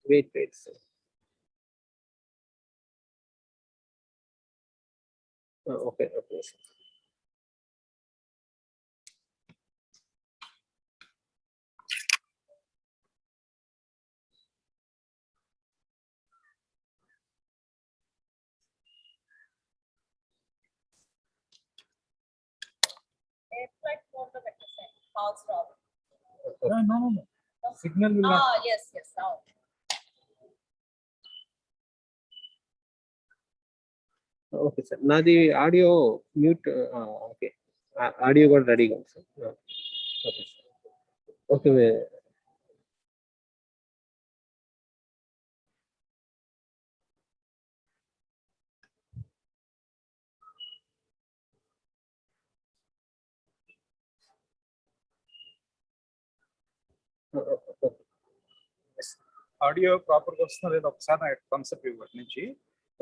Wait, sir. Okay. Sir. No. Signal will not. Yes. Now. Okay, sir. Now the audio mute. Okay. Audio got ready, sir. Okay, sir. Okay. Audio proper గా వస్తుందో లేదో ఒకసారి నాకు concept ఇవ్వండి నుంచి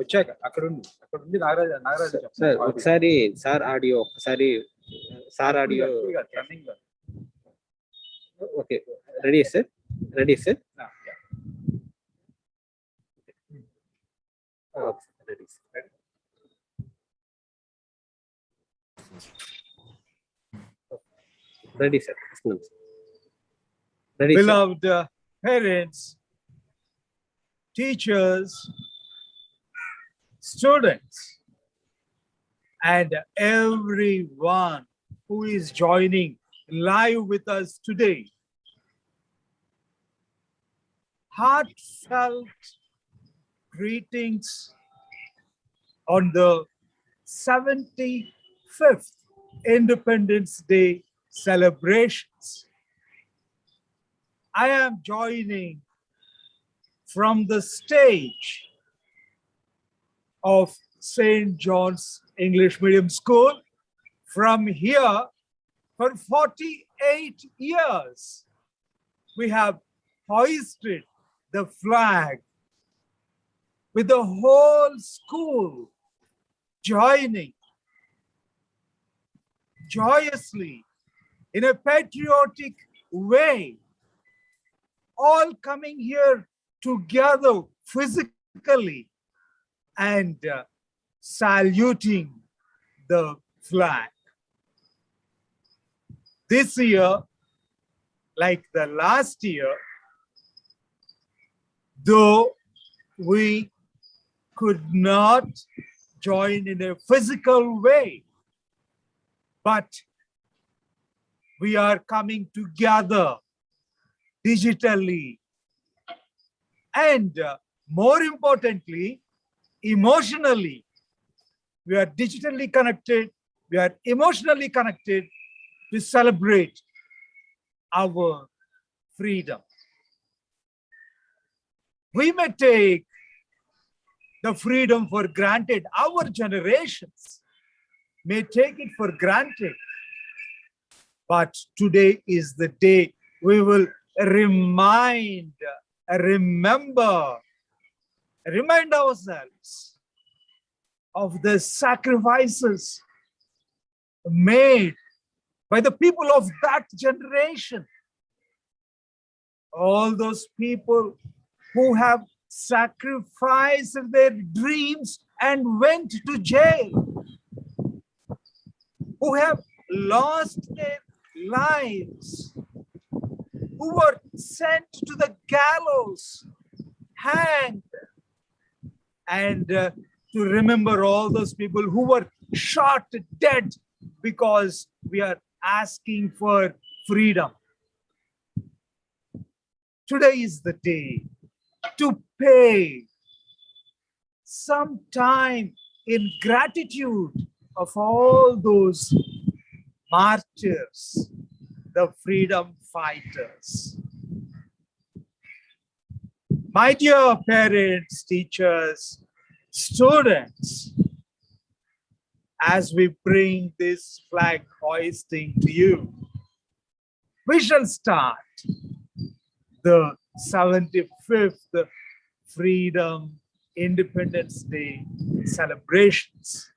వచ్చాక అక్కడ ఉంది నాగరాజు సార్ ఒకసారి సార్ ఆడియో ఒకసారి sir audio running. Okay ready sir ready sir ready sir ready. Beloved parents, teachers, students, and everyone who is joining live with us today. Heartfelt greetings on the 75th Independence Day celebrations. I am joining from the stage of St. John's English Medium School. From here, for 48 years, we have hoisted the flag with the whole school joining joyously in a patriotic way, all coming here together physically and saluting the flag. This year, like the last year, though we could not join in a physical way, but we are coming together digitally and more importantly, emotionally. We are digitally connected, we are emotionally connected to celebrate our freedom. We may take the freedom for granted, our generations may take it for granted, but today is the day we will remind ourselves of the sacrifices made by the people of that generation. All those people who have sacrificed their dreams and went to jail, who have lost their lives, who were sent to the gallows, hanged, and to remember all those people who were shot dead because we are asking for freedom. Today is the day to pay some time in gratitude of all those martyrs, the freedom fighters. My dear parents, teachers, students, as we bring this flag hoisting to you, we shall start the 75th Freedom Independence Day celebrations.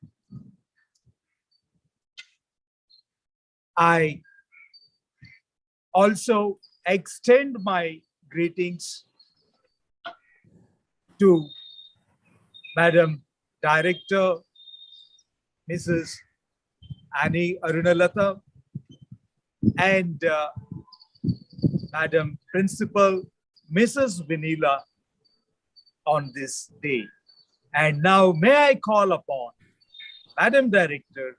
I also extend my greetings to Madam Director, Mrs. Annie Arunalata, and Madam Principal, Mrs. Vinila, on this day. And now may I call upon Madam Director,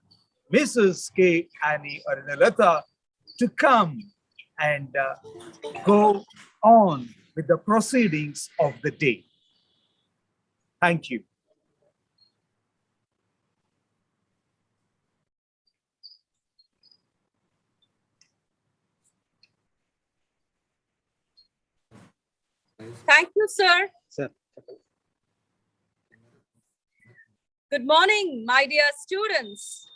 Mrs. K. Annie Arunalata, to come and go on with the proceedings of the day. Thank you. Thank you, sir. Sir. Good morning, my dear students,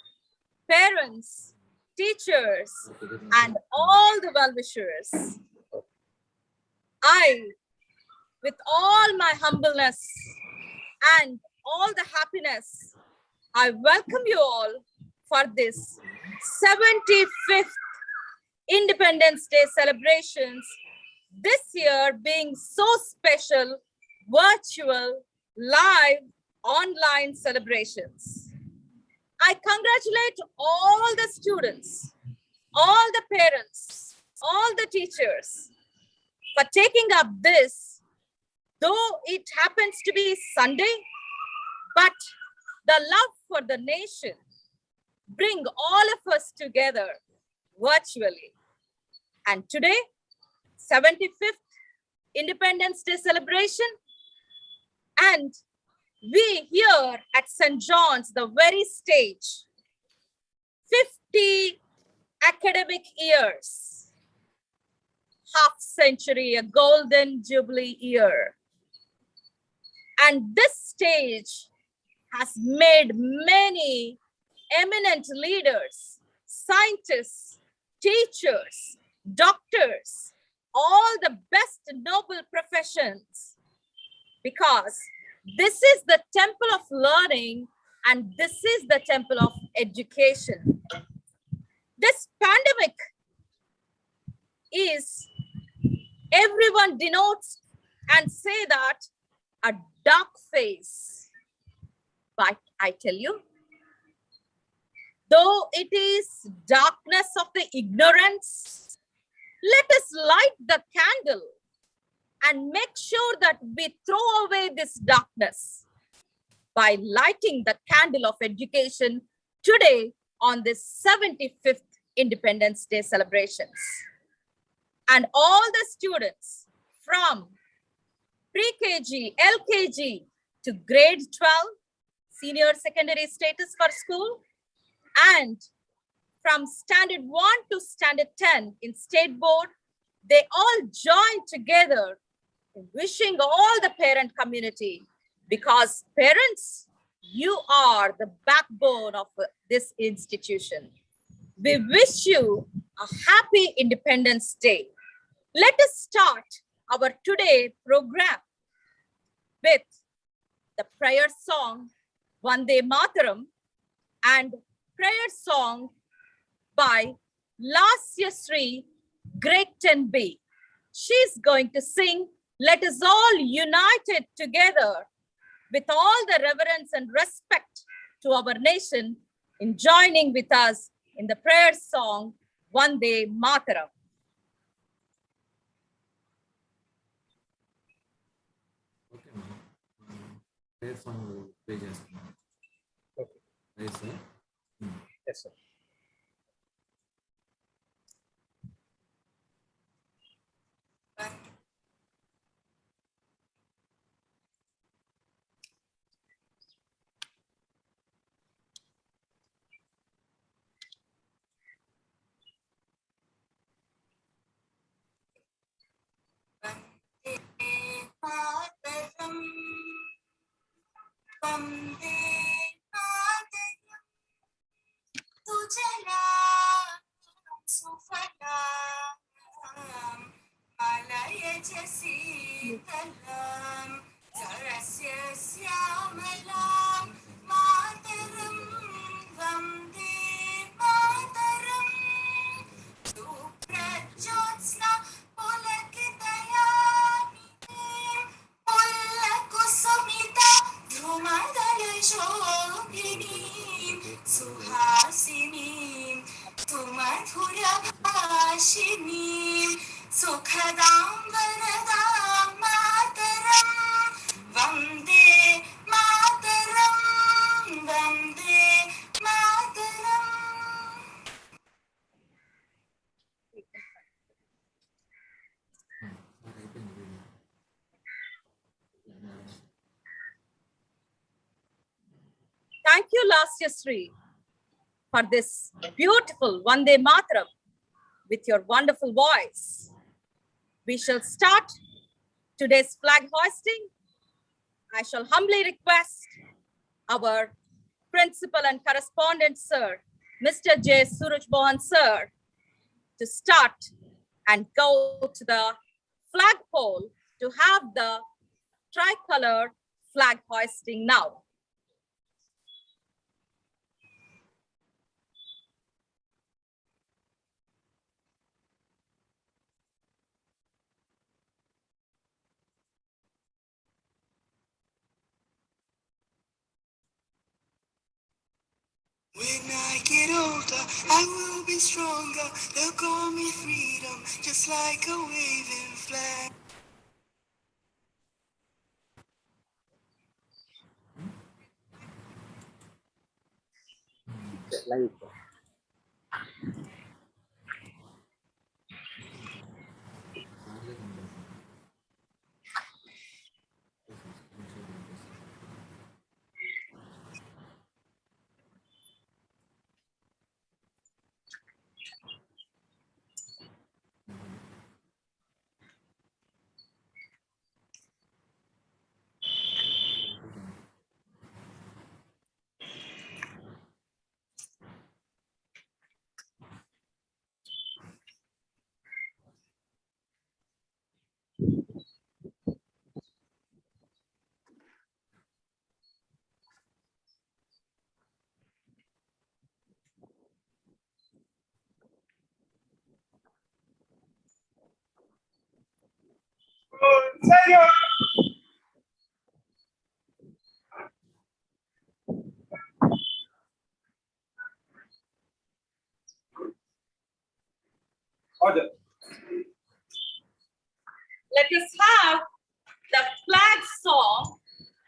parents, teachers, and all the well-wishers. I, with all my humbleness and all the happiness, I welcome you all for this 75th Independence Day celebrations, this year being so special, virtual, live, online celebrations. I congratulate all the students, all the parents, all the teachers for taking up this, though it happens to be Sunday, but the love for the nation bring all of us together virtually. And today, 75th Independence Day celebration, and we here at St. John's, the very stage, 50 academic years, half century, a golden jubilee year. And this stage has made many eminent leaders, scientists, teachers, doctors, all the best noble professions, because this is the temple of learning and this is the temple of education. This pandemic is, everyone denotes and say that, a dark phase. But I tell you, though it is darkness of the ignorance, let us light the candle and make sure that we throw away this darkness by lighting the candle of education today on this 75th Independence Day celebrations. And all the students from pre-KG, LKG to grade 12, senior secondary status for school, and from standard 1 to standard 10 in state board, they all join together wishing all the parent community, because parents, you are the backbone of this institution. We wish you a happy Independence Day. Let us start our today program with the prayer song, Vande Mataram, and prayer song by Lasya Sri, grade 10B. She's going to sing, let us all united together with all the reverence and respect to our nation in joining with us in the prayer song, Vande Mataram. Okay, ma'am. Prayer song play చేస్తున్నాను. Okay. Yes, sir. Yes, sir. you, Lasya for this beautiful Vande Mataram with your wonderful voice. We shall start today's flag hoisting. I shall humbly request our principal and correspondent, sir, Mr. J. Suraj Mohan, sir, to start and go to the flagpole to have the tricolor flag hoisting now. When I get older, I will be stronger. They'll call me freedom, just like a waving flag. Live. Order. Let us have the flag song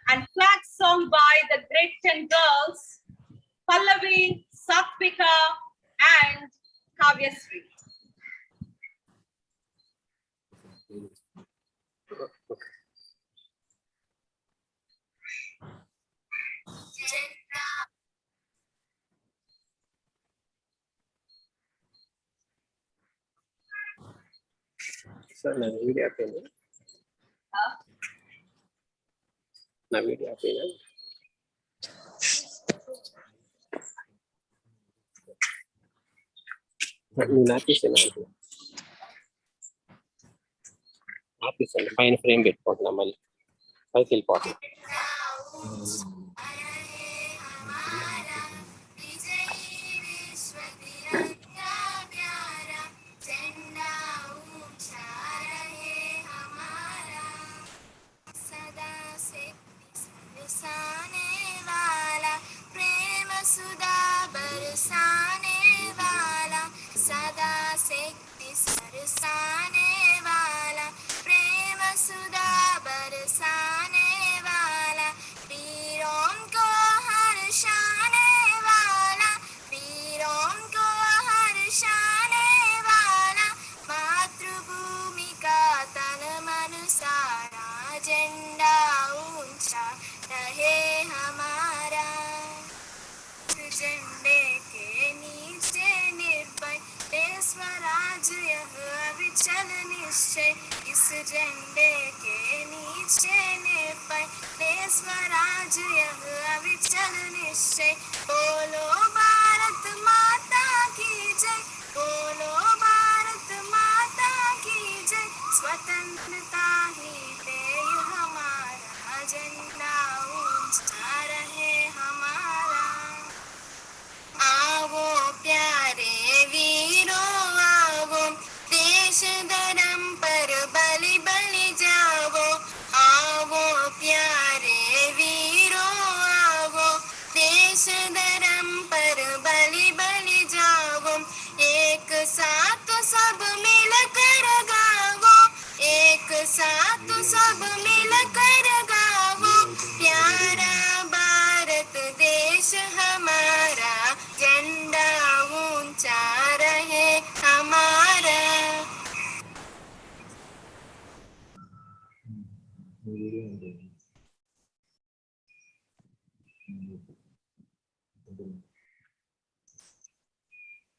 and flag song by the Great 10 Girls, Pallavi, Satvika, and Kavyasri. Sir, na video apena. Na video apena. Ni napisana అది. ఆపేసాను పైన frame పెట్టుకుంటున్నా మళ్ళీ పైకి వెళ్ళిపోతుంది. सुधा बरसाने वाला सदा शक्ति बरसाने वाला प्रेम सुधा बरसाने वाला वीरों को हर्षाने वाला वीरों को हर्षाने वाला मातृभूमि का तन मन सारा झंडा ऊंचा रहे हमारा झंडे के नीचे निर्भय स्वराज यह अविचल निश्चय इस झंडे के नीचे निर्भय स्वराज यह अविचल निश्चय बोलो भारत माता की जय बोलो भारत माता की जय स्वतंत्रता ही देय हमारा झंडा ऊंचा रहे हमारा आवो प्यारे वीरों आवो देश धर्म पर बलि बलि जाओ आवो प्यारे वीरों आवो देश धर्म पर बलि बलि जाओ एक साथ सब मिलकर गाओ एक साथ सब मिलकर गाओ प्यारा भारत देश हमारा झंडा ऊंचा रहे हमारा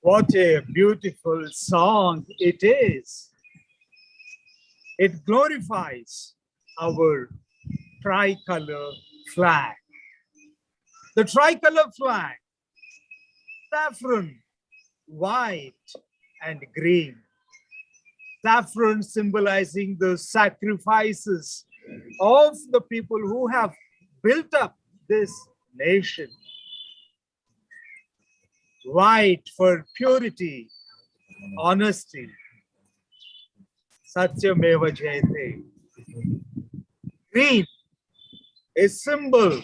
What a beautiful song it is. It glorifies our tricolor flag. The tricolor flag, saffron, white, and green. Saffron symbolizing the sacrifices of the people who have built up this nation. White for purity, honesty. Satyameva Jayate. Green, a symbol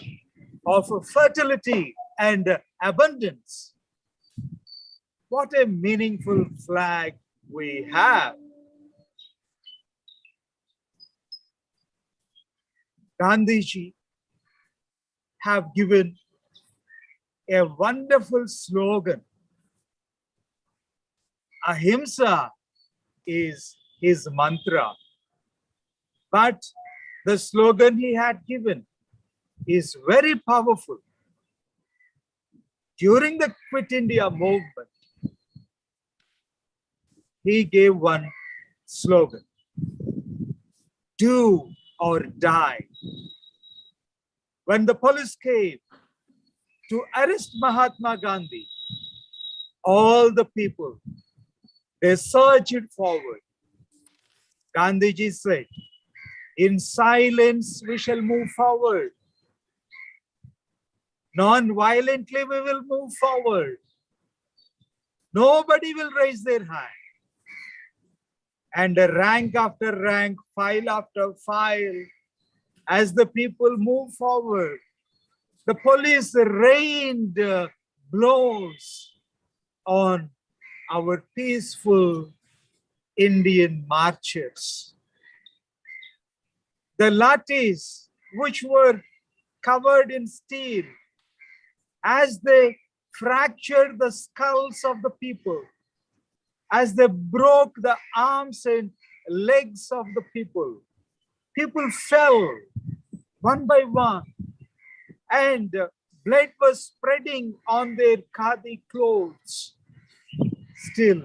of fertility and abundance. What a meaningful flag we have. Gandhiji have given a wonderful slogan. Ahimsa is his mantra. But the slogan he had given is very powerful. During the Quit India movement, he gave one slogan: do or die. When the police came to arrest Mahatma Gandhi, all the people, they surged forward. Gandhiji said, in silence we shall move forward. Non-violently we will move forward. Nobody will raise their hand. And rank after rank, file after file, as the people move forward, the police rained blows on our peaceful Indian marchers. The lathis, which were covered in steel, as they fractured the skulls of the people, as they broke the arms and legs of the people, people fell one by one, and blood was spreading on their khadi clothes. Still,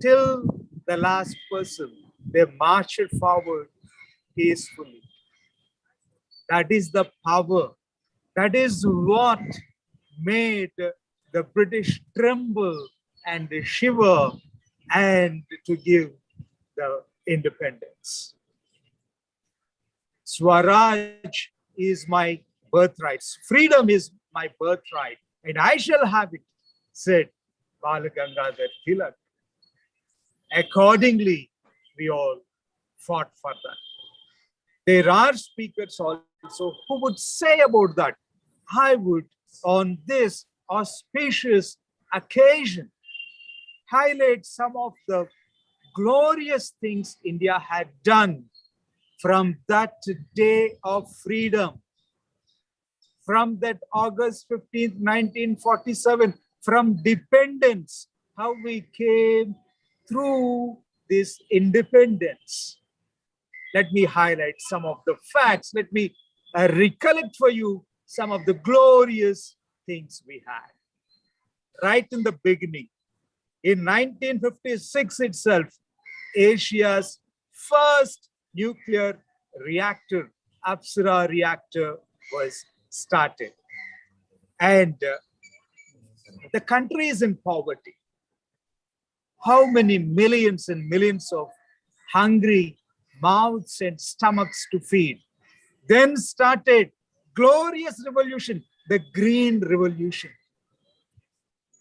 till the last person, they marched forward peacefully. That is the power. That is what made the British tremble and shiver and to give the independence. Swaraj is my birthright. Freedom is my birthright, and I shall have it, said Bal Gangadhar Tilak. Accordingly, we all fought for that. There are speakers also who would say about that. I would, on this auspicious occasion, highlight some of the glorious things India had done from that day of freedom, from that August 15th, 1947, from dependence, how we came through this independence. Let me highlight some of the facts. Let me recollect for you some of the glorious things we had. Right in the beginning, in 1956 itself, Asia's first nuclear reactor, Apsara reactor, was started. And the country is in poverty. How many millions and millions of hungry mouths and stomachs to feed? Then started glorious revolution, the Green Revolution.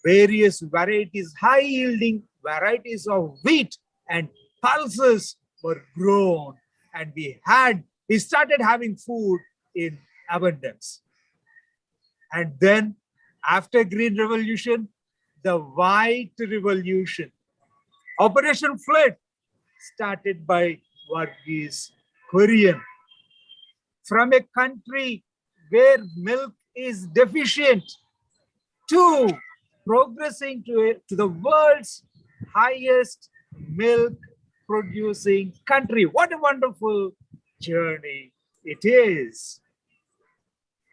Various varieties, high-yielding varieties of wheat and pulses were grown, and we started having food in abundance. And then, after Green Revolution, the White Revolution. Operation Flood, started by Varghese Kurian. From a country where milk is deficient to progressing to the world's highest milk producing country. What a wonderful journey it is.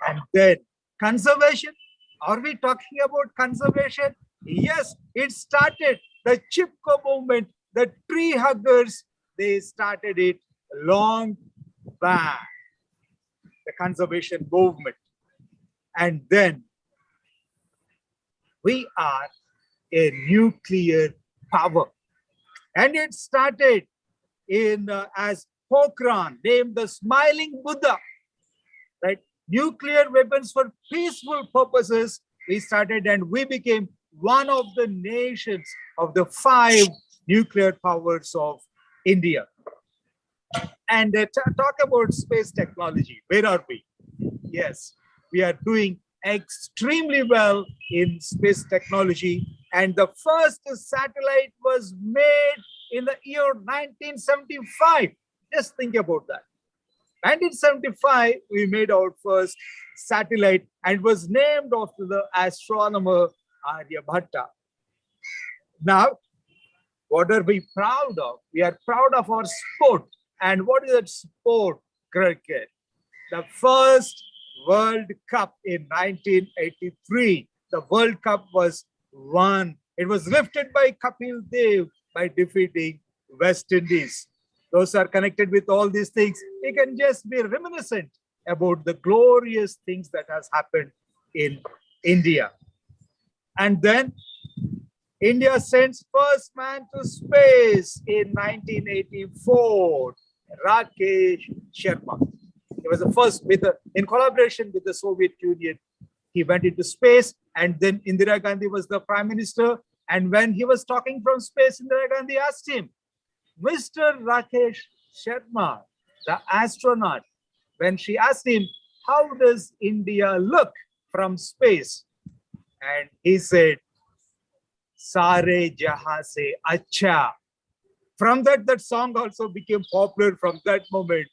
And then conservation. Are we talking about conservation? Yes, It started the Chipko movement, the tree huggers. They started it long back, the conservation movement. And then we are a nuclear power. And it started in as Pokhran, named the Smiling Buddha, right? Nuclear weapons for peaceful purposes. We started and we became one of the nations of the 5 nuclear powers of India. And talk about space technology. Where are we? Yes, we are doing extremely well in space technology. And the first satellite was made in the year 1975. Just think about that. 1975, we made our first satellite and was named after the astronomer Aryabhatta. Now, what are we proud of? We are proud of our sport. And what is that sport? Cricket. The first World Cup in 1983. The World Cup was won. It was lifted by Kapil Dev by defeating West Indies. Those are connected with all these things. You can just be reminiscent about the glorious things that has happened in India. And then India sends first man to space in 1984, Rakesh Sharma. He was the first in collaboration with the Soviet Union. He went into space, and then Indira Gandhi was the prime minister. And when he was talking from space, Indira Gandhi asked him, Mr. Rakesh Sharma, the astronaut, when she asked him, how does India look from space? And he said, Sare Jahan Se Acha. From that song also became popular from that moment.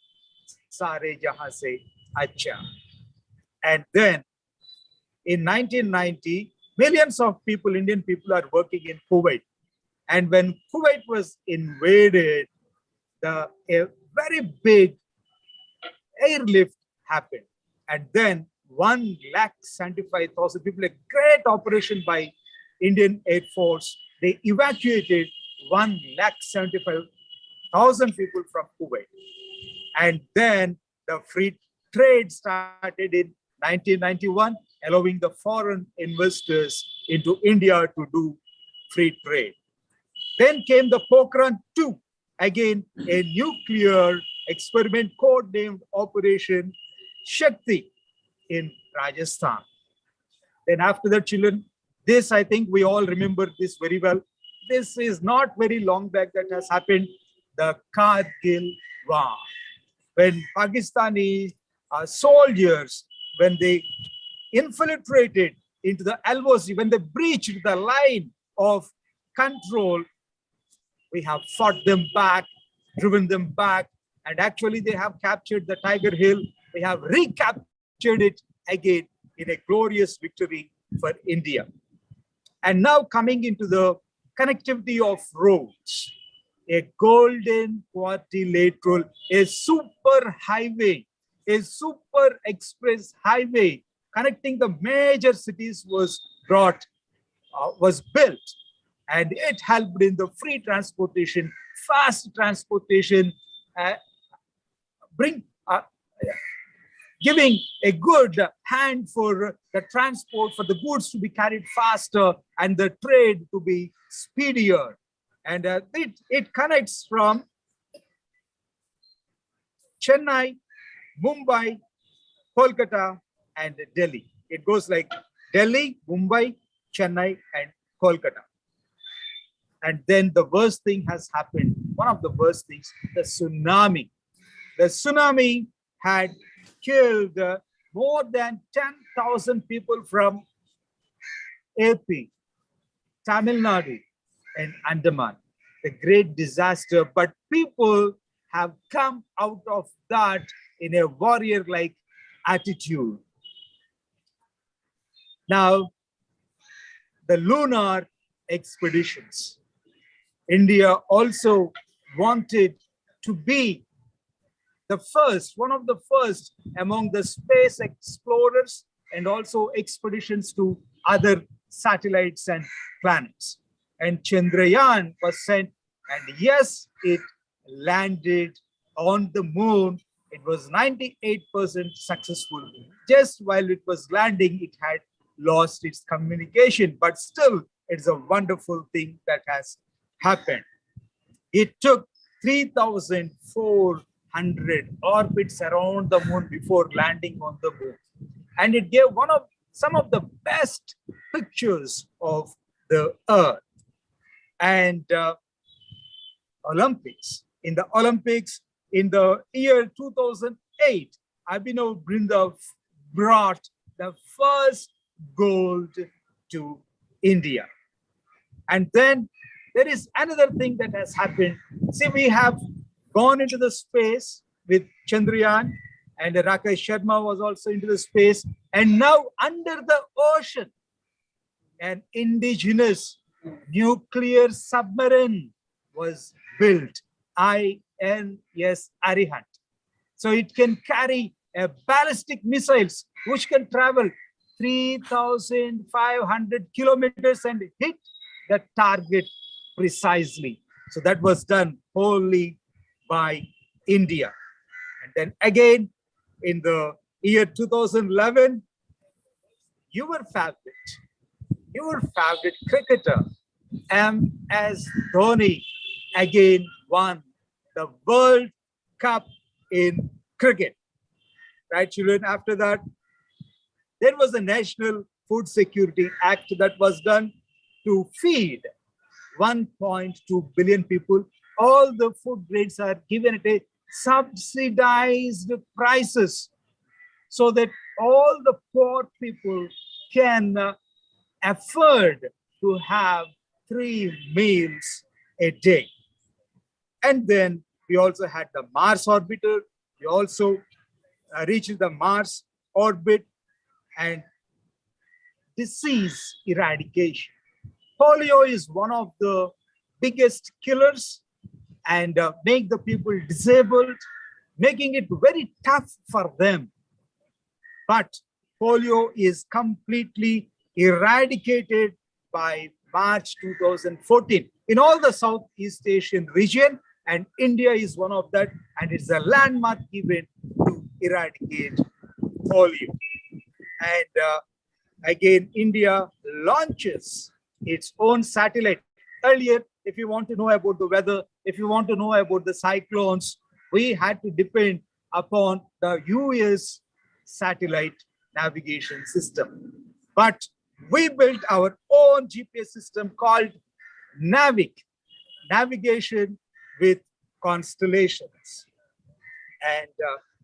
Sare Jahan Se Acha. And then in 1990, millions of people, Indian people, are working in Kuwait. And when Kuwait was invaded, a very big airlift happened. And then 175,000 people, a great operation by Indian Air Force, they evacuated 175,000 people from Kuwait. And then the free trade started in 1991, allowing the foreign investors into India to do free trade. Then came the Pokhran 2, again a nuclear experiment codenamed Operation Shakti in Rajasthan. Then after that, children, this I think we all remember this very well. This is not very long back that has happened, the Kargil War. When Pakistani soldiers, when they infiltrated into the LOC, when they breached the line of control, we have fought them back, driven them back, and actually they have captured the Tiger Hill. We have recaptured it again in a glorious victory for India. And now coming into the connectivity of roads, a golden quadrilateral, a super highway, a super express highway connecting the major cities was built, and it helped in the free transportation, fast transportation, giving a good hand for the transport, for the goods to be carried faster and the trade to be speedier. And it connects from Chennai, Mumbai, Kolkata, and Delhi. It goes like Delhi, Mumbai, Chennai, and Kolkata. And then the worst thing has happened. One of the worst things, the tsunami. The tsunami had killed more than 10,000 people from AP, Tamil Nadu, and Andaman. A great disaster, but people have come out of that in a warrior-like attitude. Now, the lunar expeditions. India also wanted to be the first, one of the first among the space explorers and also expeditions to other satellites and planets. and Chandrayaan was sent, and yes, it landed on the moon. It was 98% successful. Just while it was landing, it had lost its communication, but still, it's a wonderful thing that has happened. It took 3,400 orbits around the moon before landing on the moon. And it gave some of the best pictures of the Earth. And Olympics. In the Olympics, in the year 2008, Abhinav Brinda brought the first gold to India. And then there is another thing that has happened. See, we have gone into the space with Chandrayaan, and Rakesh Sharma was also into the space. And now under the ocean, an indigenous nuclear submarine was built, INS Arihant. So it can carry ballistic missiles which can travel 3,500 kilometers and hit the target precisely. So that was done wholly by India. And then again, in the year 2011, your favorite cricketer, MS Dhoni, again won the World Cup in cricket. Right, children? After that, there was a National Food Security Act that was done to feed 1.2 billion people. All the food grains are given at a subsidized prices so that all the poor people can afford to have 3 meals a day. And then we also had the Mars orbiter. We also reached the Mars orbit, and disease eradication. Polio is one of the biggest killers and make the people disabled, making it very tough for them. But polio is completely eradicated by March 2014 in all the Southeast Asian region, and India is one of that, and it's a landmark event to eradicate polio. And again, India launches its own satellite. Earlier, if you want to know about the weather, if you want to know about the cyclones, we had to depend upon the US satellite navigation system. But we built our own GPS system called NAVIC, navigation with constellations. And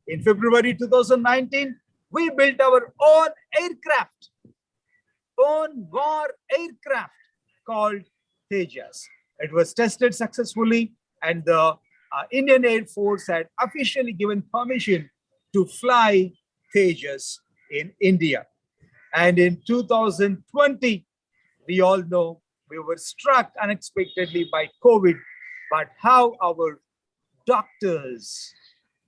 in February 2019, we built our own aircraft, own war aircraft called Tejas. It was tested successfully, and the Indian Air Force had officially given permission to fly Tejas in India. And in 2020, we all know we were struck unexpectedly by COVID, but how our doctors,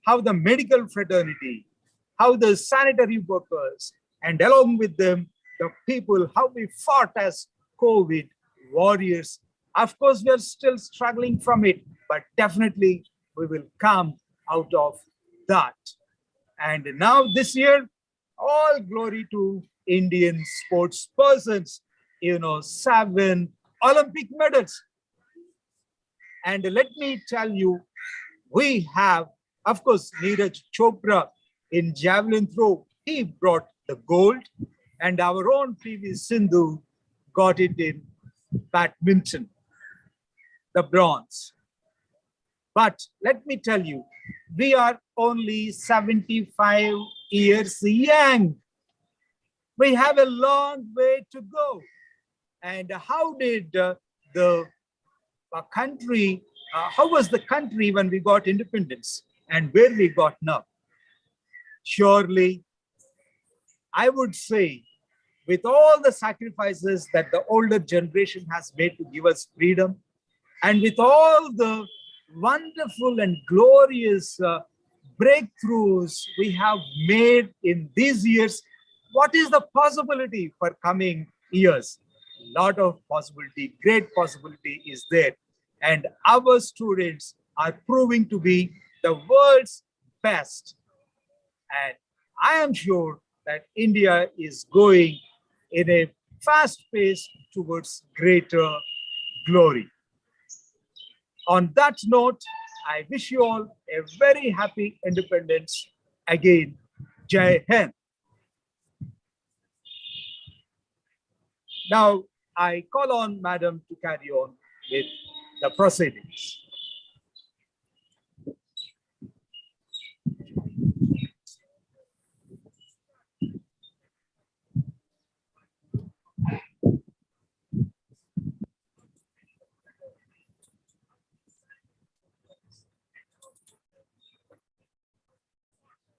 how the medical fraternity, how the sanitary workers, and along with them, the people, how we fought as COVID warriors. Of course, we are still struggling from it, but definitely we will come out of that. And now this year, all glory to Indian sports persons, 7 Olympic medals. And let me tell you, we have, of course, Neeraj Chopra in javelin throw, he brought the gold, and our own PV Sindhu got it in badminton, the bronze. But let me tell you, we are only 75 years young. We have a long way to go. And how did the country, how was the country when we got independence and where we got now? Surely, I would say, with all the sacrifices that the older generation has made to give us freedom, and with all the wonderful and glorious breakthroughs we have made in these years, what is the possibility for coming years? lot of possibility, great possibility is there. And our students are proving to be the world's best. And I am sure that India is going in a fast pace towards greater glory. On that note, I wish you all a very happy independence again. Jai Hind. Now, I call on Madam to carry on with the proceedings.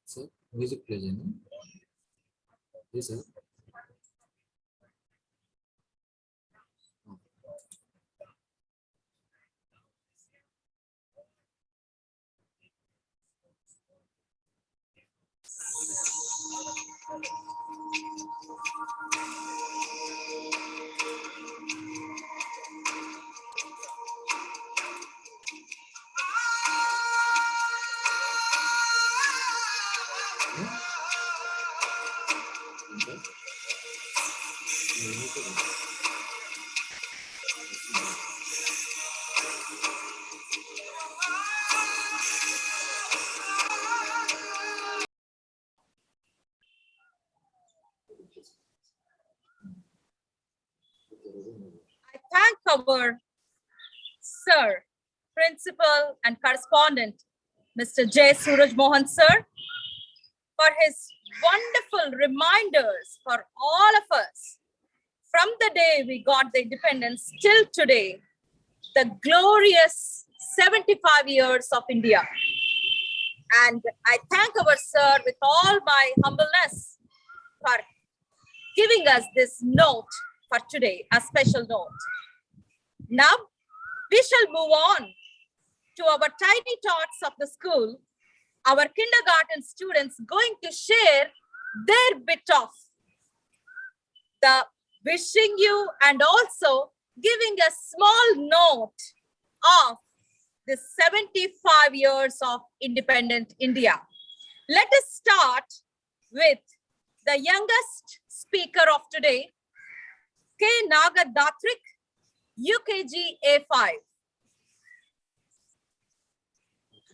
Sir, music play చేయను. Yes, sir. I thank our sir, principal and correspondent, Mr. J. Suraj Mohan sir, for his wonderful reminders for all of us from the day we got the independence till today, the glorious 75 years of India. And I thank our sir with all my humbleness for giving us this note for today, a special note. Now, we shall move on to our tiny tots of the school, our kindergarten students going to share their bit of the wishing you and also giving a small note of the 75 years of independent India. Let us start with the youngest speaker of today, K. Nagadatrik, UKG A5.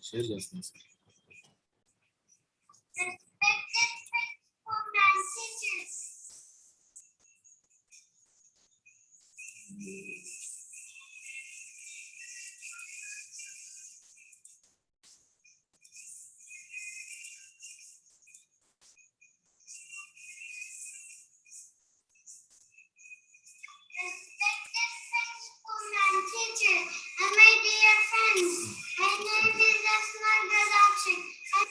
Share చేస్తాను sir. Respected principal and teacher, and my dear friends, my name is Asma Gadachik. I'm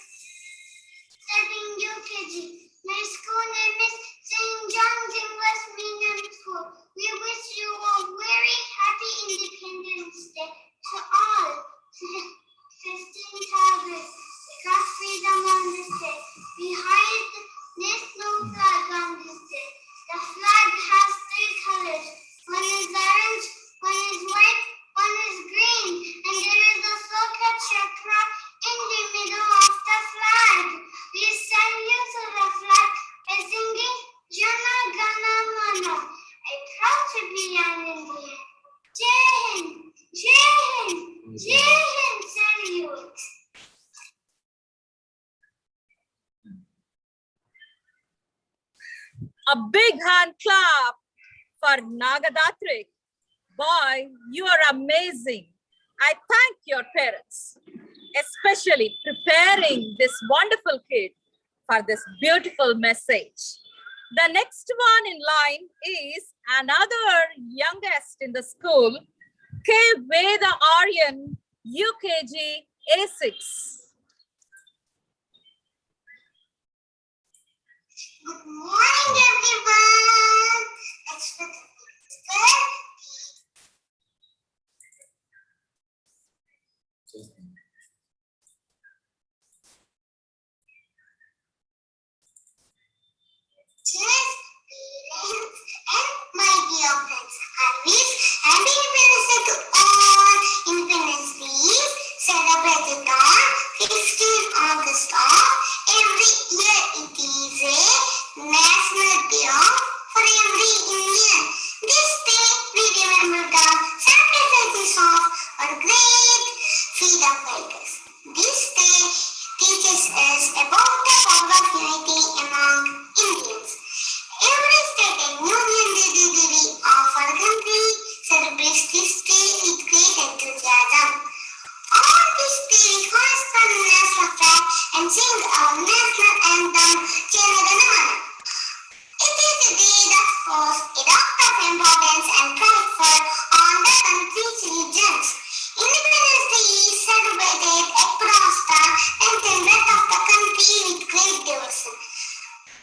studying UKG. My school name is St.John English Medium School. We wish you a very happy Independence Day to all. 15th August, we got freedom on this day. We hide the national flag on this day. The flag has 3 colors. One is orange, one is white, one is green, and there is also a chakra in the middle of the flag. We salute to the flag by singing Jana Gana Mana. I'm proud to be an Indian. Jai Hind, Jai Hind, Jai Hind, salute. A big hand clap for Nagadatrik. Boy, you are amazing. I thank your parents, especially preparing this wonderful kid for this beautiful message. The next one in line is another youngest in the school, K. Veda Aryan, UKG A6. Good morning, everyone. Expect చేస్తాను. teachers, parents, and my dear principal. awareness about the power of unity among Indians. Every state and union territory of our country celebrates this day with great enthusiasm. All this day we hoist the national flag and sing our national anthem, Jana Gana Mana. It is a day that shows a lot of importance and pride for all the country's regions. Independence Day is celebrated across the length and breadth of the country with great devotion.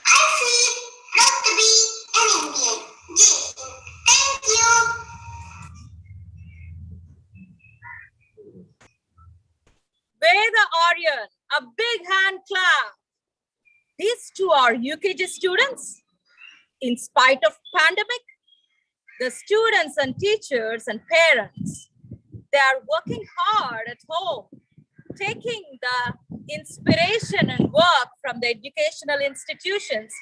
I feel proud to be an Indian. Jai Hind. Thank you. Veda Aryan, a big hand clap. These two are UKG students. In spite of pandemic, the students and teachers and parents, they are working hard at home, taking the inspiration and work from the educational institutions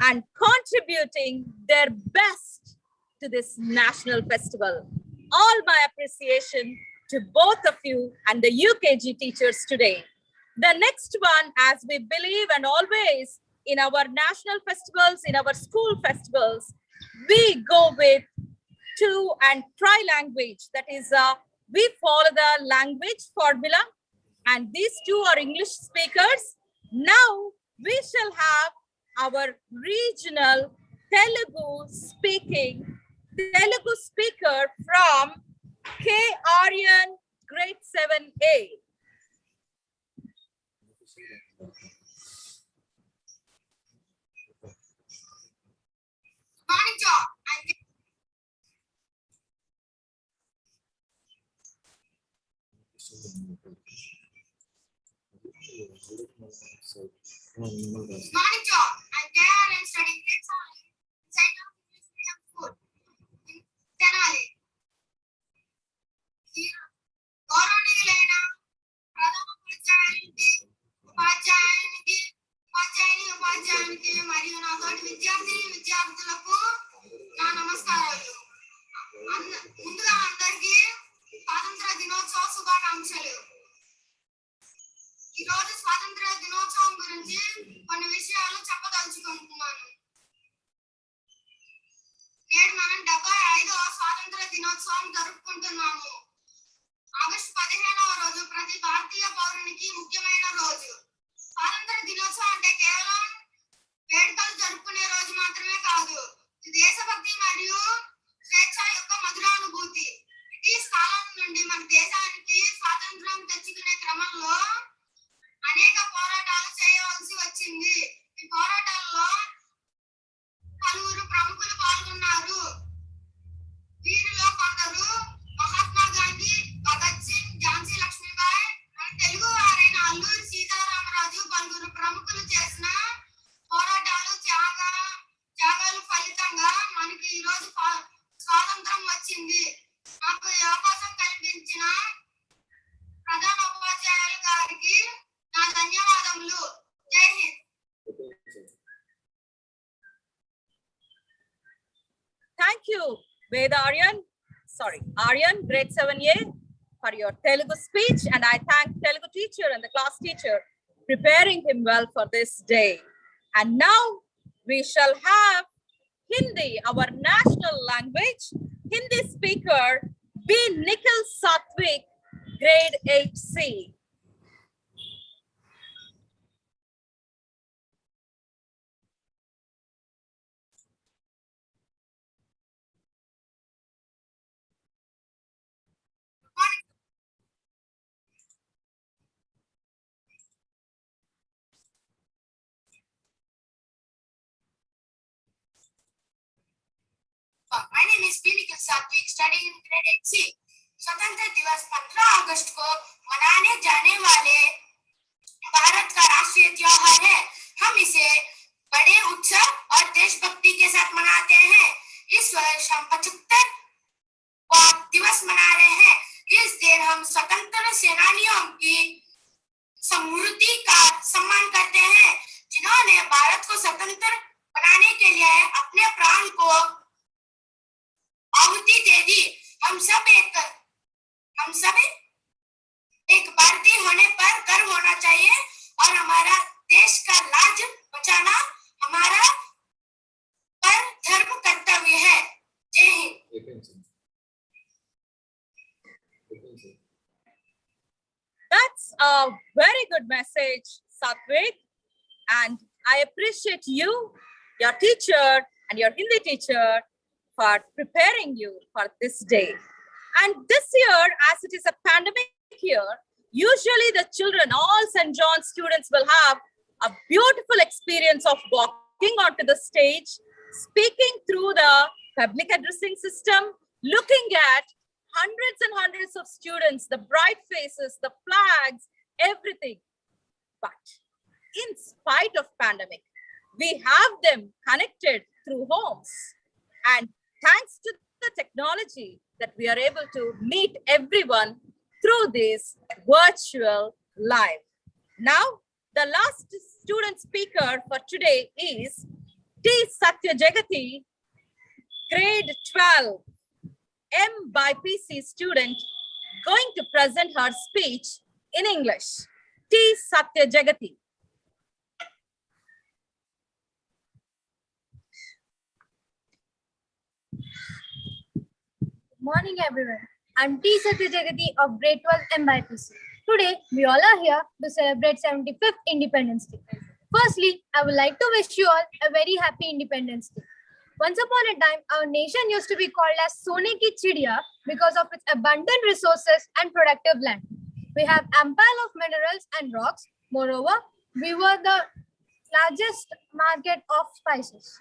and contributing their best to this national festival. All my appreciation to both of you and the UKG teachers today. The next one, as we believe and always in our national festivals, in our school festivals, we go with two and tri-language. That is, we follow the language formula, and these two are English speakers. Now we shall have our regional Telugu speaker from K. Aryan, grade 7A. Morning, John. Morning, John. I'm there and studying grade 7 St.John Medium School in Tenali. గౌరవనీయులైన ఉపాధ్యాయునికి మరియు నా తోటి విద్యార్థులకు నా నమస్కారాలు. ముందుగా అందరికీ స్వాతంత్ర దినోత్సవ శుభాకాంక్షలు. ఈ రోజు స్వాతంత్ర దినోత్సవం గురించి కొన్ని విషయాలు చెప్పదలుచుకుంటున్నాను. నేడు మనం 75వ స్వాతంత్ర దినోత్సవం జరుపుకుంటున్నాము. ఆగస్టు 15వ రోజు ప్రతి భారతీయ పౌరునికి ముఖ్యమైన రోజు. స్వాతంత్ర దినోత్సవం అంటే కేవలం వేడుకలు జరుపుకునే రోజు మాత్రమే కాదు, ఇది దేశభక్తి మరియు స్వేచ్ఛ యొక్క మధురానుభూతి. బ్రిటిష్ కాలం నుండి మన దేశానికి స్వాతంత్రం తెచ్చుకునే క్రమంలో అనేక పోరాటాలు చేయవలసి వచ్చింది. ఈ పోరాటాల్లో పలువురు ప్రముఖులు పాల్గొన్నారు. వీరిలో కొందరు మహాత్మా గాంధీ, భగత్ సింగ్, ఝాన్సీ లక్ష్మీబాయి, మన తెలుగు వారైన అల్లూరి సీతారామరాజు పలువురు ప్రముఖులు చేసిన పోరాటాలు త్యాగాల ఫలితంగా మనకి ఈ రోజు స్వాతంత్రం వచ్చింది. నాకు ఈ అవకాశం కల్పించిన ప్రధాన ఉపాధ్యాయులు గారికి నా ధన్యవాదములు. జై Hind. Thank you, Veda Aryan, Aryan, grade 7A, for your Telugu speech. And I thank Telugu teacher and the class teacher preparing him well for this day. And now we shall have Hindi, our national language. Hindi speaker B. Nikhil Satvik, grade 8C. My name is B. Nikhil Satvik, studying in grade 8C. स्वतंत्र दिवस 15 अगस्त को मनाने जाने वाले भारत का राष्ट्रीय त्योहार है। हम इसे बड़े उत्सव और देशभक्ति के साथ मनाते हैं। इस वर्ष हम 75 दिवस मना रहे हैं। इस दिन हम स्वतंत्र सेनानियों की समृद्धि का सम्मान करते हैं, जिन्होंने भारत को स्वतंत्र बनाने के लिए अपने प्राण को आहुति दे दी। हम सब एक भारतीय होने पर गर्व होना चाहिए और हमारा a very good message, Satvik. And I appreciate you, your teacher, and your Hindi teacher for preparing you for this day. And this year, as it is a pandemic year, usually the children, all St. John students, will have a beautiful experience of walking onto the stage, speaking through the public addressing system, looking at hundreds and hundreds of students, the bright faces, the flags, everything. But in spite of pandemic, we have them connected through homes. And thanks to the technology that we are able to meet everyone through this virtual live. Now, the last student speaker for today is T. Satya Jagati, grade 12, M by PC student, going to present her speech in English. T. Satya Jagati. Morning everyone. I'm T. Satya Jagati of grade 12 MYPC. Today, we all are here to celebrate 75th Independence Day. Firstly, I would like to wish you all a very happy Independence Day. Once upon a time, our nation used to be called as Sone ki Chidiya because of its abundant resources and productive land. We have ample of minerals and rocks. Moreover, we were the largest market of spices.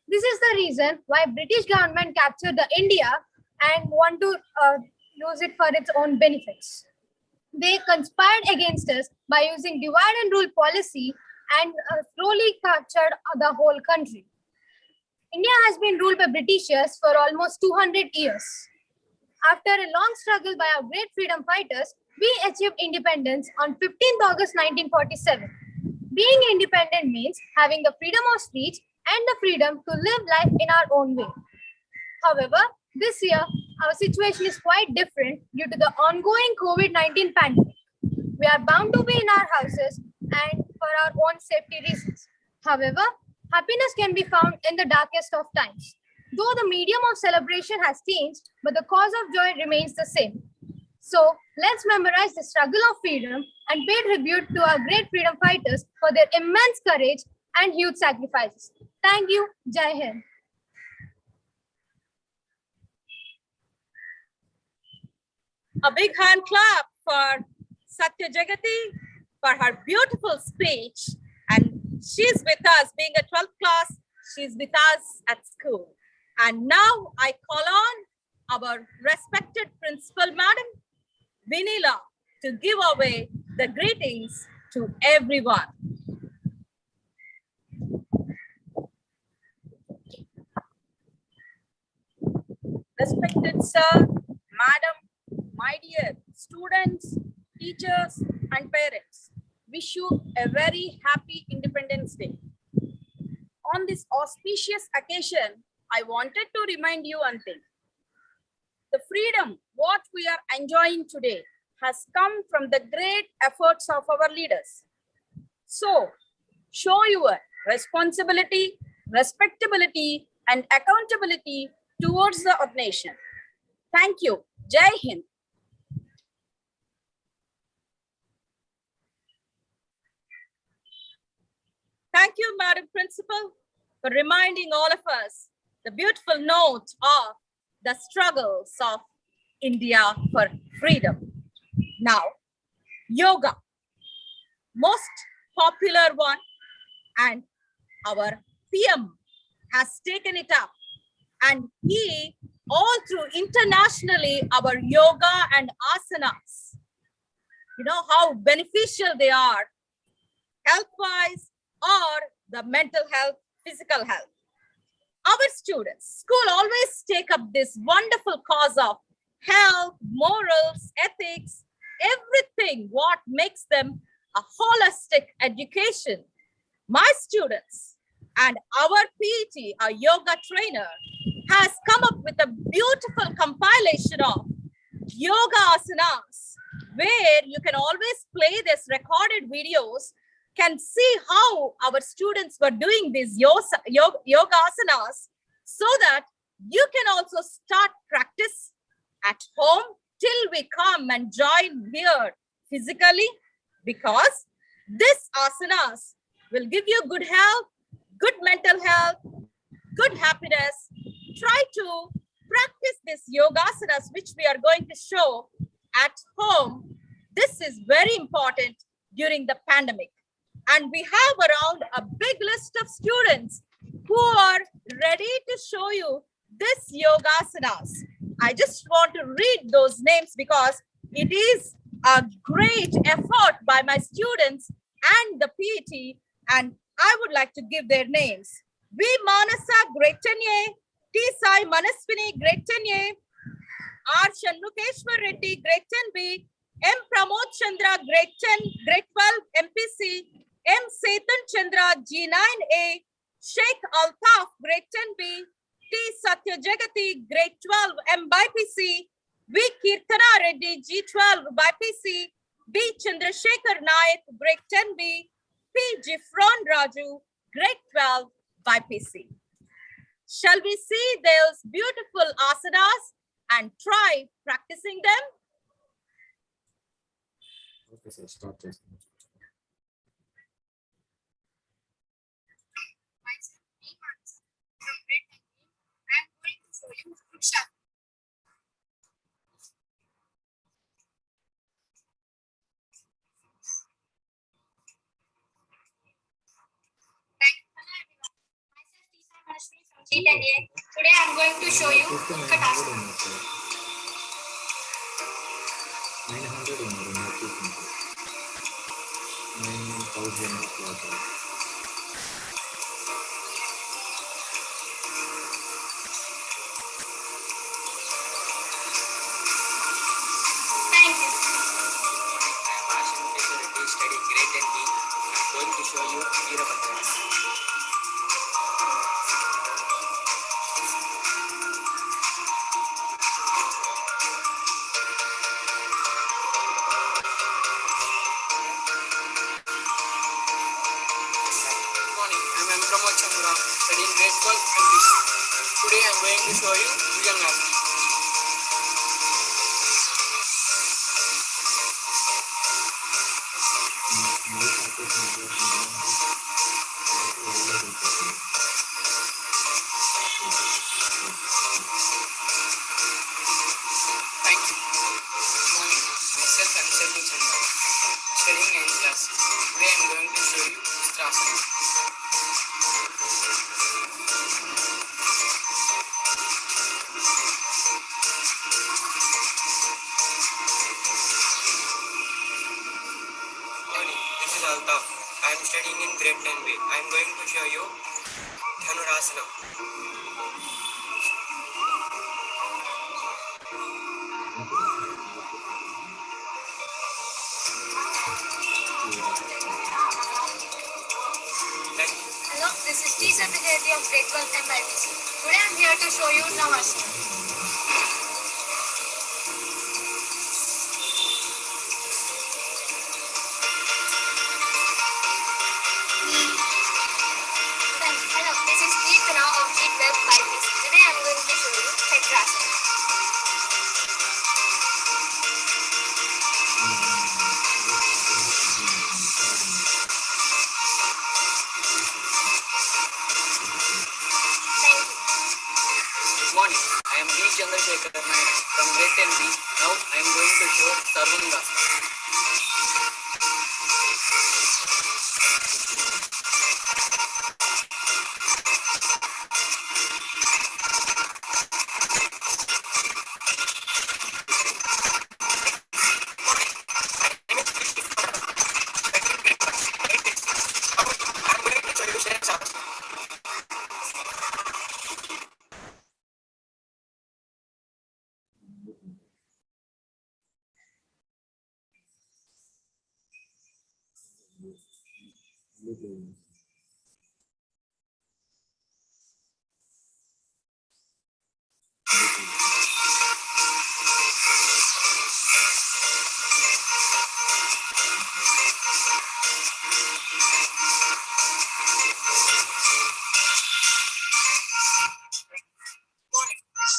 This is the reason why British government captured the India and want to use it for its own benefits. They conspired against us by using divide and rule policy and slowly captured the whole country. India has been ruled by Britishers for almost 200 years. After a long struggle by our great freedom fighters, we achieved independence on 15th August 1947. Being independent means having the freedom of speech and the freedom to live life in our own way. However, this year, our situation is quite different due to the ongoing COVID-19 pandemic. We are bound to be in our houses and for our own safety reasons. However, happiness can be found in the darkest of times. Though the medium of celebration has changed, but the cause of joy remains the same. So, let's memorize the struggle of freedom and pay tribute to our great freedom fighters for their immense courage and huge sacrifices. Thank you. Jai Hind. A big hand clap for Satya Jagati for her beautiful speech. And she's with us, being a 12th class, she's with us at school. And now I call on our respected principal, Madam Vinila, to give away the greetings to everyone. Respected sir, madam, my dear students, teachers, and parents, wish you a very happy Independence Day. On this auspicious occasion, I wanted to remind you one thing. The freedom, what we are enjoying today, has come from the great efforts of our leaders. So, show your responsibility, respectability, and accountability towards the nation. Thank you. Jai Hind. Thank you, Madam Principal, for reminding all of us the beautiful note of the struggles of India for freedom. Now, yoga, most popular one, and our PM has taken it up, and he all through internationally our yoga and asanas. You know how beneficial they are health-wise or the mental health, physical health. Our students, school always take up this wonderful cause of health, morals, ethics, everything what makes them a holistic education. My students and our PT, our yoga trainer, has come up with a beautiful compilation of yoga asanas, where you can always play this recorded videos, can see how our students were doing these yoga asanas, so that you can also start practice at home till we come and join here physically because this asanas will give you good health, good mental health, good happiness. Try to practice this yogasanas, which we are going to show at home. This is very important during the pandemic. And we have around a big list of students who are ready to show you this yogasanas. I just want to read those names because it is a great effort by my students and the PET, and I would like to give their names. V. Manasa, grade 10A. T. Sai Manaswini, grade 10A. R. Shanmukeshwar Reddy, grade 10B. M. Pramod Chandra, grade 10, grade 12, MPC. M. Setan Chandra, G9A. Sheikh Altaf, grade 10B. T. Satya Jagati, grade 12, M. BPC. V. Kirtana Reddy, G12, BPC. B. Chandrasekhar Naik, grade 10B. P. Jifron Raju, grade 12, BPC. Shall we see those beautiful asanas and try practicing them? Okay, sir. Start చేస్తాను. Today I'm going to show you Katasana. 900 ఉన్నారు నాకు చూసుకుంటే 9000 Thank you. I am studying grade 10B. I'm going to show you Veerabhadra. Studying grade 12 MPC. Today I am going to show you Bhujangasana. Thank you. Good morning. Myself I am St.John. Studying 9th class. Today I am going to show you Ustrasana. I am studying in grade 10B. I am going to show you Dhanurasana. Hello, this is T. Satyajayati of grade 12 MIBC. Today I am here to show you Navasana. Hello, this is Kirtana of G12 MIBC. Today I am going to show you Chakrasana. Good morning. I am B. Chandrasekhar Naik from grade 10B. Now I am going to show Sarvangasana.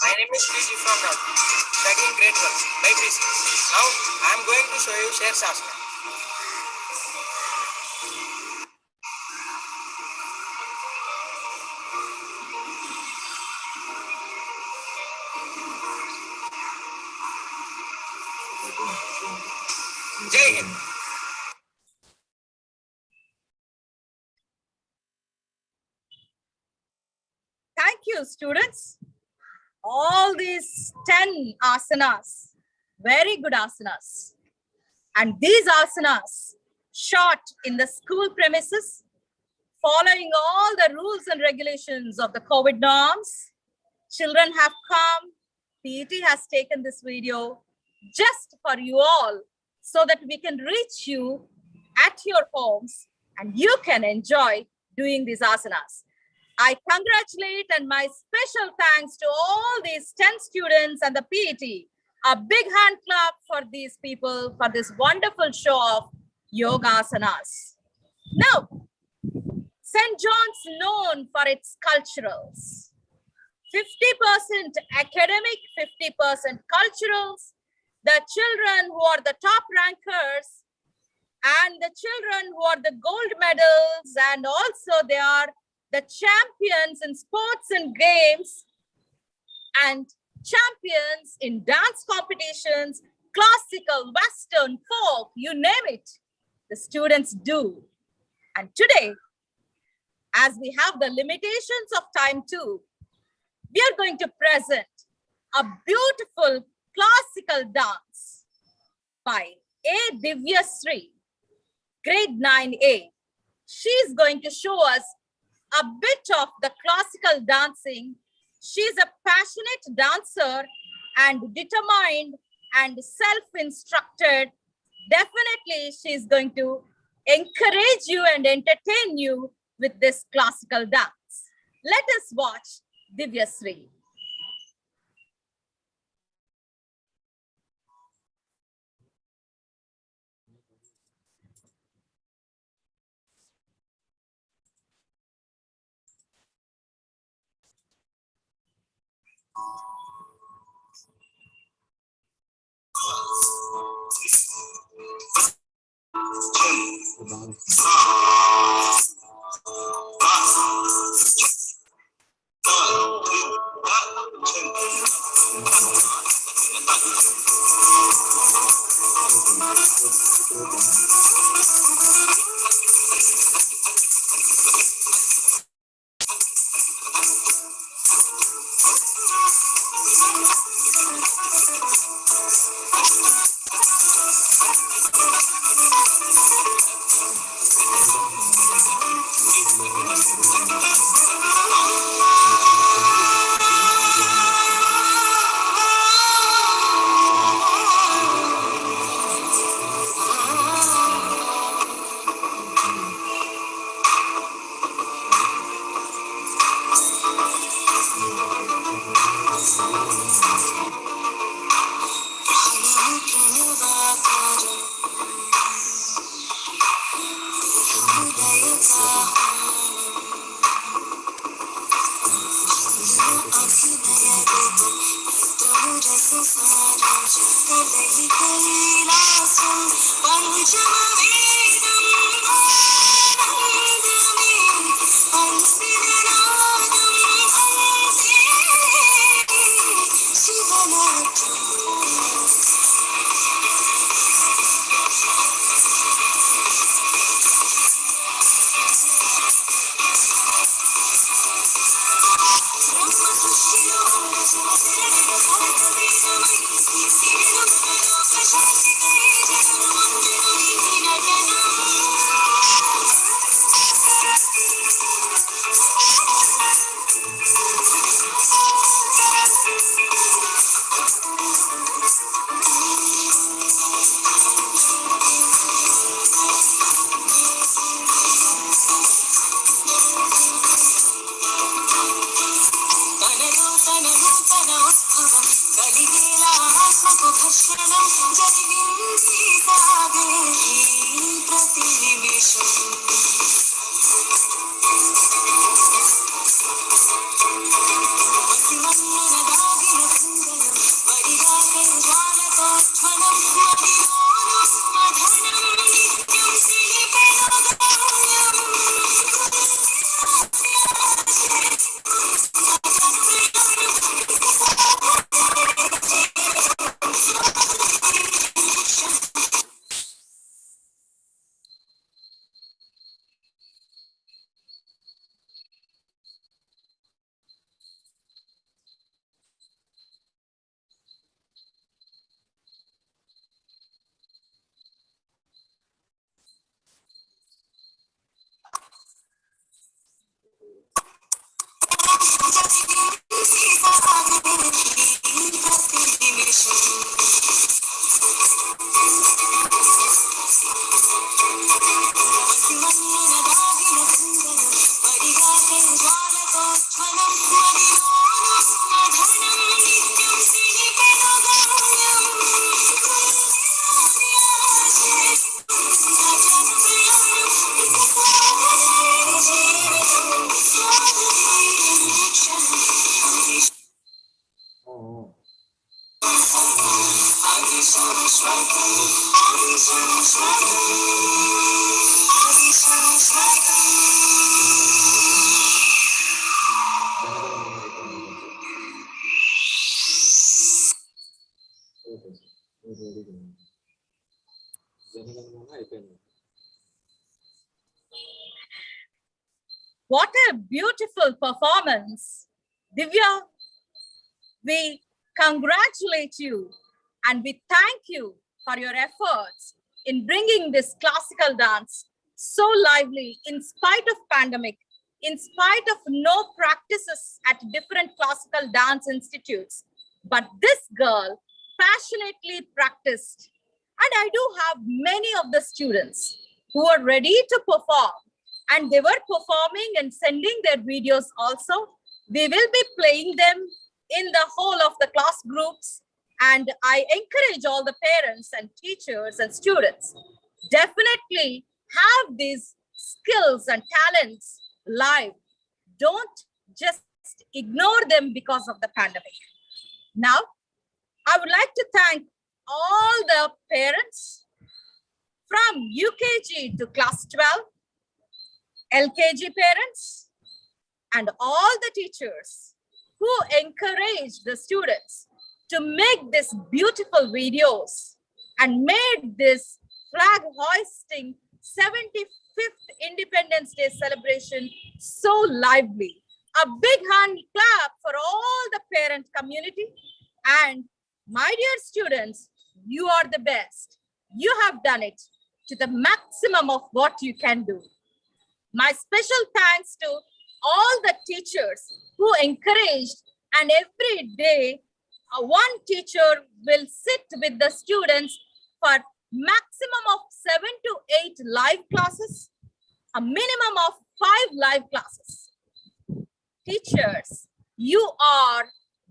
My name is Vijay from North, studying grade 12 by PC. Now I am going to show you Shersasana. Jai Hind. Thank you, students. All these 10 asanas, very good asanas. And these asanas shot in the school premises, following all the rules and regulations of the COVID norms. Children have come, PET has taken this video just for you all so that we can reach you at your homes and you can enjoy doing these asanas. I congratulate and my special thanks to all these 10 students and the PET. A big hand clap for these people for this wonderful show of yoga asanas. Now, St. John's known for its culturals. 50% academic, 50% culturals. The children who are the top rankers and the children who are the gold medals, and also they are the champions in sports and games and champions in dance competitions, classical, western, folk, you name it, the students do. And today, as we have the limitations of time too, we are going to present a beautiful classical dance by A. Divyasri, grade 9A. She's going to show us a bit of the classical dancing. She's a passionate dancer and determined and self-instructed. Definitely, she's going to encourage you and entertain you with this classical dance. Let us watch Divyasri. Okay sir. మీరు రెడీగా ఉన్నారు. జనగణమన అయిపోయింది. What a beautiful performance. Divya, we congratulate you and we thank you for your efforts in bringing this classical dance so lively in spite of pandemic, in spite of no practices at different classical dance institutes. But this girl passionately practiced. And I do have many of the students who are ready to perform, and they were performing and sending their videos also. We will be playing them in the whole of the class groups. And I encourage all the parents and teachers and students, definitely have these skills and talents live. Don't just ignore them because of the pandemic. Now, I would like to thank all the parents from UKG to class 12, LKG parents, and all the teachers who encourage the students to make these beautiful videos and made this flag hoisting 75th Independence Day celebration so lively. A big hand clap for all the parent community. And my dear students, you are the best. You have done it to the maximum of what you can do. My special thanks to all the teachers who encouraged, and every day one teacher will sit with the students for maximum of 7 to 8 live classes, a minimum of 5 live classes. Teachers, you are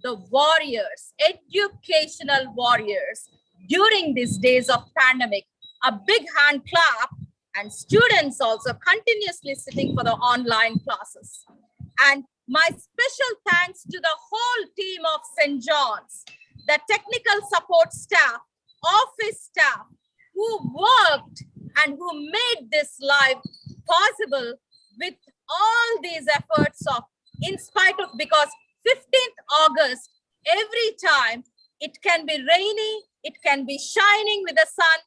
the warriors, educational warriors during these days of pandemic. A big hand clap. And students also continuously sitting for the online classes. And my special thanks to the whole team of St. John's, the technical support staff, office staff, who worked and who made this live possible with all these efforts of, in spite of, because 15th August, every time it can be rainy, it can be shining with the sun.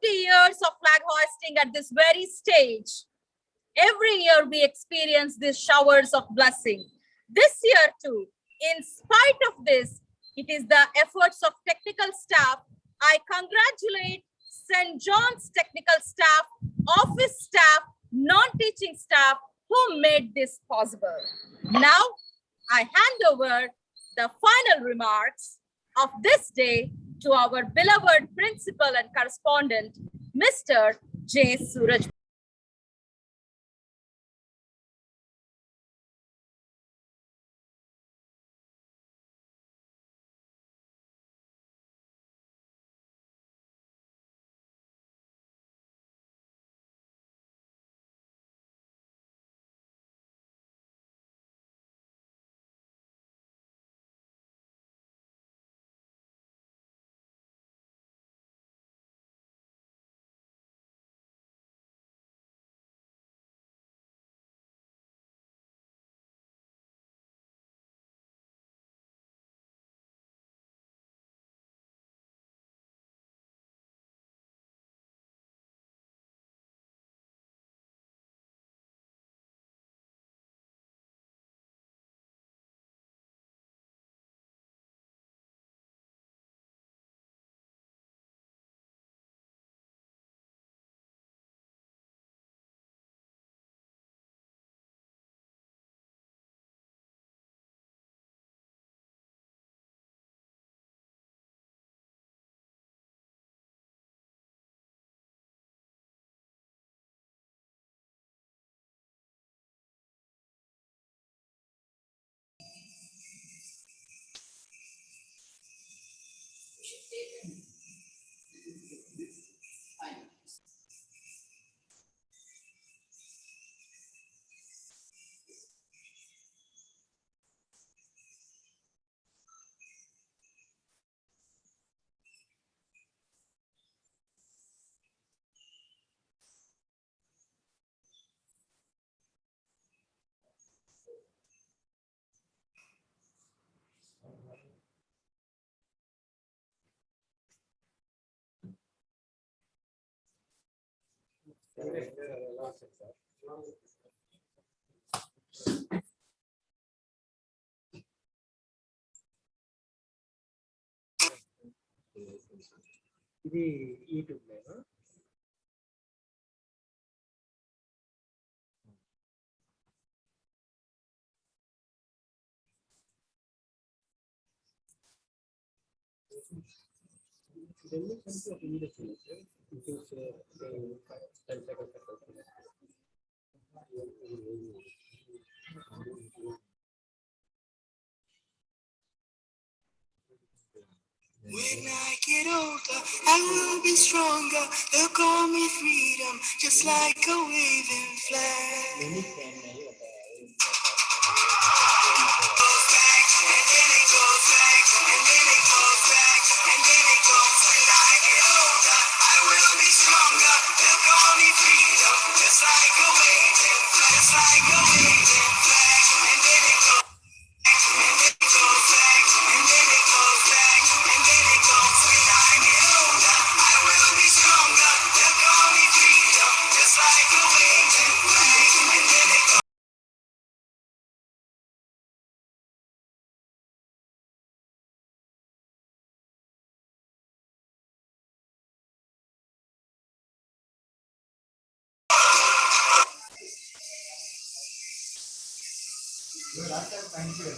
50 years of flag hoisting at this very stage. Every year we experience these showers of blessing. This year too, in spite of this, it is the efforts of technical staff. I congratulate St. John's technical staff, office staff, non-teaching staff who made this possible. Now, I hand over the final remarks of this day to our beloved principal and correspondent, Mr. J. Suraj. ఇది YouTube లేదా? రెండు కలిపి ఒక video చూడండి sir. ఇంకొక 10 seconds అట్లా వస్తుంది. When I get older, I will be stronger. They'll call me freedom, just like a waving flag. Goes back, and then it goes back, and then it goes back, and then it goes. When I get older, I will be stronger. They'll call me freedom, just like a waving flag, just like a waving flag, and then it goes. And then it goes back, and then it goes back, and then it goes. When I get older, I will be stronger. They'll call me freedom, just like a waving flag. And then it goes. Thank you.